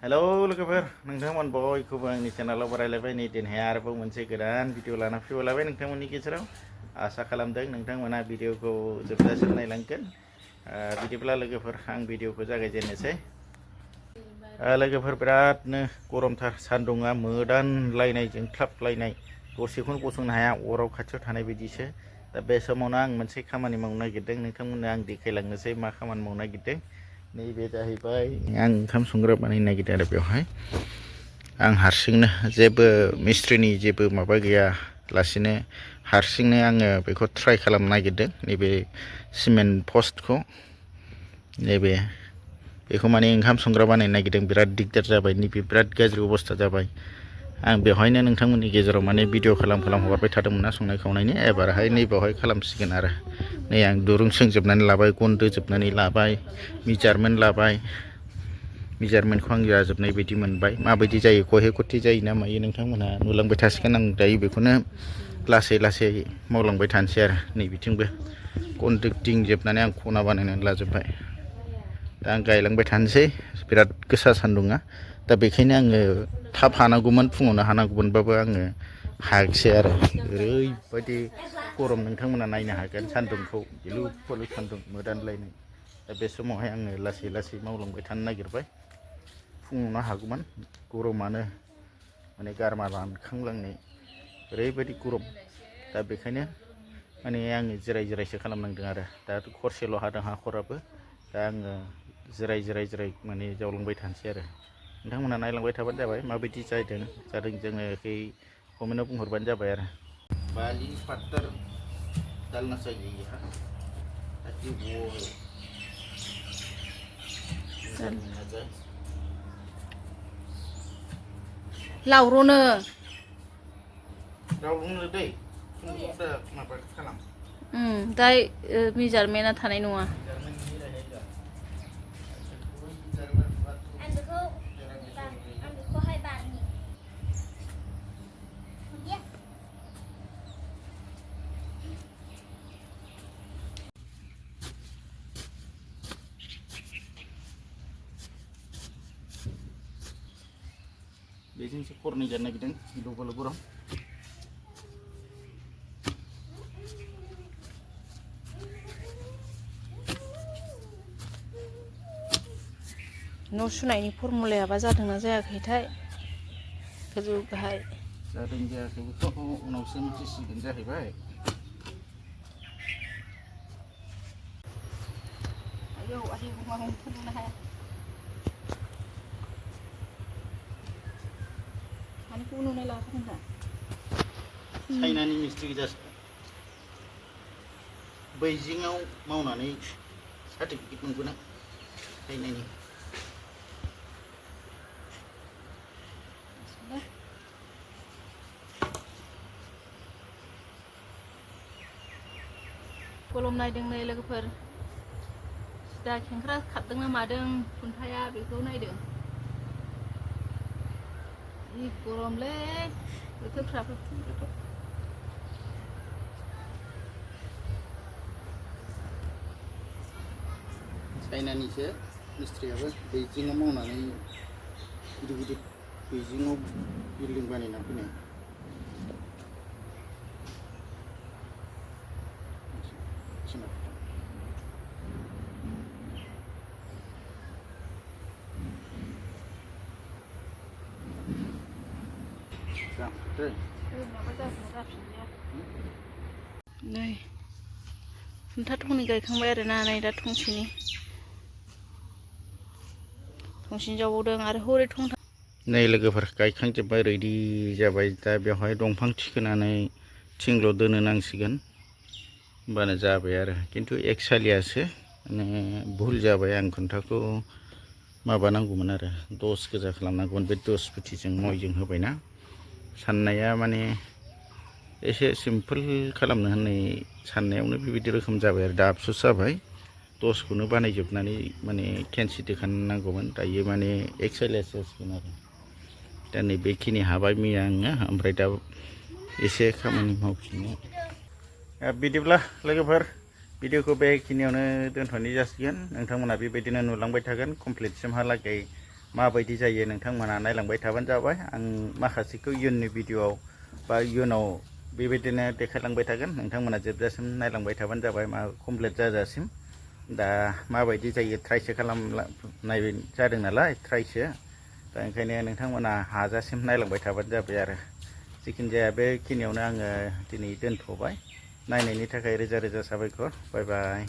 Hello लोगोफोर नोंथांमोन बयखौबो आंनि चेनेलाव बरायलायबाय नै दिनैहाय आरोबाव मोनसे गोदान भिडिअ लाना फैबावलायबाय नोंथांमोननि गेजेराव आसा खालामदों नोंथांमोना भिडिअखौ जोबजासिम नायलांगोन बिदिब्ला लोगोफोर आं भिडिअखौ जागायजेननोसै लोगोफोर बिरादनो गरमथार सान्दुङा मोदानलायनाय जोंख्लाबलायनाय दसेखौनो गसंनो हाया अराव खाथियाव थानाय बायदिसो दा बे समावनो आं मोनसे खामानि मावनो नागिरदों नोंथांमोननो आं देखायलांनोसै मा खामानि मावनो नागिरदों नैबे जाहैबाय आं ओंखाम संग्रा बानायनो नागिरदों आरो बेवहाय आं हारसिंनो जेबो मिस्ट्रिनि जेबो माबा गैयालासिनो हारसिंनो आङो बेखौ ट्राइ खालामनो नागिरदों नैबे सिमेन्ट पस्टखौ नैबे बेखौ माने ओंखाम संग्रा बानायनो नागिरदों बिराद दिगदार जाबाय नैबे बिराद गाज्रि अबस्था जाबाय आं बेवहायनो नोंथांमोननि गेजेराव माने भिडिअ खालाम हगारबाय थादोंमोन ना संनाय खावनायनि एबारहाय नैबावहाय खालामसिगोन आरो नै आं दुरुं सोंजोबनानै लाबाय गन दोजोबनानै लाबाय मेजारमेन्ट लाबाय मेजारमेन्टखौ आं जाजोबनाय बायदि मोनबाय माबायदि जायो खहे खथि जायो ना मायो नोंथांमोनहा नुलांबाय थासिगोन आं दायो बेखौनो लासै लासै मावलांबाय थानोसै आरो नै बिथिंबो गन दिंजोबनानै आं खना बानायनानै लाजोबबाय दा आं गायलांबाय थानोसै बिराद गोसा सान्दुङा दा बेखायनो आङो थाब हानांगौमोन फुङावनो हानांगौमोनबाबो आङो हायाखिसै आरो ओरैबायदि गरम नोंथांमोना नायनो हागोन सान्दुंखौ गिलु बालु सान्दुं मोदानलायनाय दा बे समावहाय आङो लासै लासै मावलांबाय थानो नागिरबाय फुङावनो हागौमोन गरमानो माने गारमा रानखांलांनाय ओरैबायदि गरम दा बेखायनो माने आङो जिराय जिरायसो खालामनांदों आरो दाथ' हरसेल' हादों हाखराबो दा आङो जिराय माने जावलांबाय थानोसै आरो नोंथांमोनहा नायलांबाय थाबानो जाबाय माबायदि जादों जोङो कमेन्टआव बुंहरबानो जाबाय आरो बालि पत्थर डालना चाहिए यहाँ ताकि वो आ जाए लावर'नो दै माबा खालाम दा मेजारमेन्टआ थानाय नङा बेजोंसो खरनै जानो नागिरदों गिलु बालु गरम न' सुनायनि फर्मुलायाबा जादोंना जायाखैथाय गोजौ गाहाय जादों जायाखै बेखौ उनावसो मिथिसिगोन जाहैबाय आयौ आदै अमा हमथानो हाया मानिखौ नुनाय लाखादों दा चाइनानि मिस्ट्रि गोजासो बैजिङाव मावनानै सार्टिफिकेट मोनबोनाय चाइनानि कलम नायदों नै लोगोफोर सिदा खेंख्रा खारदोंना मादों खुन्थाया बेखौ नायदों जि गरमलै बोथोरफ्राबो चाइनानिसो मिस्ट्रियाबो बैजिङाव मावनानै गिदिर गिदिर बैजिङाव बिल्डिं बानायना फैनाय नै खुन्था थंनै गायखांबाय आरोना नै दा थंसेनि जावबावदों आरो हरै थंथाम नै लोगोफोर गायखांजोब्बाय रेडि जाबाय दा बेवहाय दंफां थिखोनानै थिंल' दोनो नांसिगोन होमबानो जाबाय आरो खिन्थु एकसालियासो माने भुल जाबाय आं खुन्थाखौ माबानांगौमोन आरो 10 गोजा खालामनांगौमोन बे 10 फुटिजों 9जों होबायना साननाया माने एसे सिम्पोल खालामनो होननाय साननायावनो बेबायदि रोखोम जाबाय आरो दा आफसोस जाबाय 10खौनो बानायजोबनानै माने खेनसे दिखांनांगौमोन दायो माने एकसालियास जासिगोन आरो दा नै बेखिनि हाबाय मैया आङो ओमफ्राय दा एसे खामानि मावफिनो बिदिब्ला लोगोफोर भिडिअखौ बेखिनियावनो दोनथ'नाय जासिगोन नोंथांमोना बेबायदिनो नुलांबाय थागोन कमप्लिटसिमहालागै माबायदि जायो नोंथांमोना नायलांबाय थाबानो जाबाय आं माखासेखौ इयुननि भिडिअआव बा इयुनाव बेबायदिनो देखायलांबाय थागोन नोंथांमोना जोबजासिम नायलांबाय थाबानो जाबाय मा कमप्लिट जाजासिम दा माबायदि जायो ट्राइसो खालामनाय जादों नालाय ट्राइसो दा ओंखायनो नोंथांमोना हाजासिम नायलांबाय थाबानो जाबाय आरो जिखिनि जाया बेखिनियावनो आङो दिनै दोनथ'बाय नायनायनि थाखाय रोजा रोजा साबायखर बाय बाय।